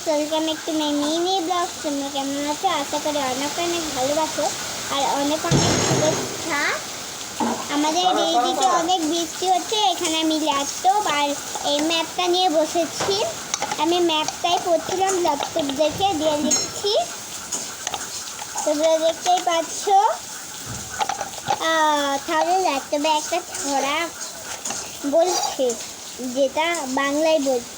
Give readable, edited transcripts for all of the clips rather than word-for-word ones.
Welcome একটু mini blog. তোমরা কেমন আছো? আশা করি অনেক অনেক ভালোবাসো আর অনেক অনেক শুভেচ্ছা। আমাদের এইদিকে অনেক বৃষ্টি হচ্ছে। এখানে আমি ল্যাপটপ আর এই ম্যাপটা নিয়ে বসেছি। আমি ম্যাপটাই পড়ছিলাম, ল্যাপটপ দেখে দিয়ে লিখছি। তোমরা দেখতেই পাচ্ছ। তাহলে ল্যাপটপে একটা ছড়া বলছে, যেটা বাংলায় বলছে।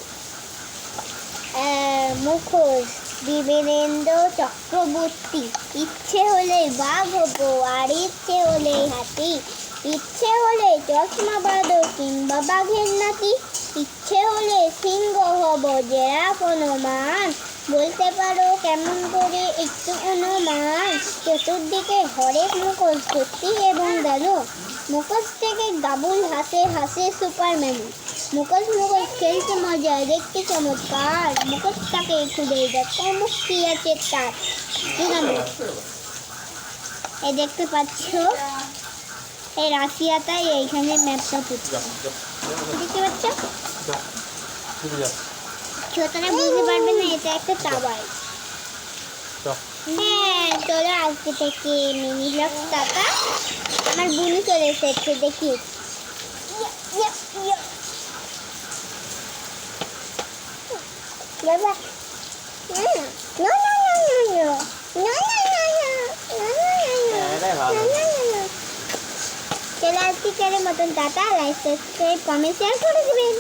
মুখোশ দিবেন্দ্র চক্রবর্তী। ইচ্ছে হলে বাঘ হবো আর ইচ্ছে হলে হাতি, ইচ্ছে হলে চশমা বাঁধো কিংবা বাঘের নাতি, ইচ্ছে হলে সিংহ হব জেরা কোনো মান, বলতে পারো কেমন করে একটু অনুমান। চতুর্দিকে হরেক মুখোশ সত্যি এবং দানো, মুখোশ থেকে ডাবল হাসে হাসে সুপারম্যান। মুখোশ মুখোশ খেলতে মজা, দেখতে চমৎকার, মুখোশটাকে খুলে দেখো মুক্তি আছে তার। এই দেখতে পাচ্ছ, এই রাশিয়াটাই এইখানে ম্যাপটা পুঁতছে, দেখতে পাচ্ছ? ছোটরা বুঝতে পারবে না, এটা একটা টাওয়ার। হ্যাঁ, চলো আজকে থেকে মিনি ব্লগ টাটা। আমার বুনু চলে এসেছে, দেখি। বাবা, চলে আজকে মতন tata. Like subscribe comment share করে দিবেন।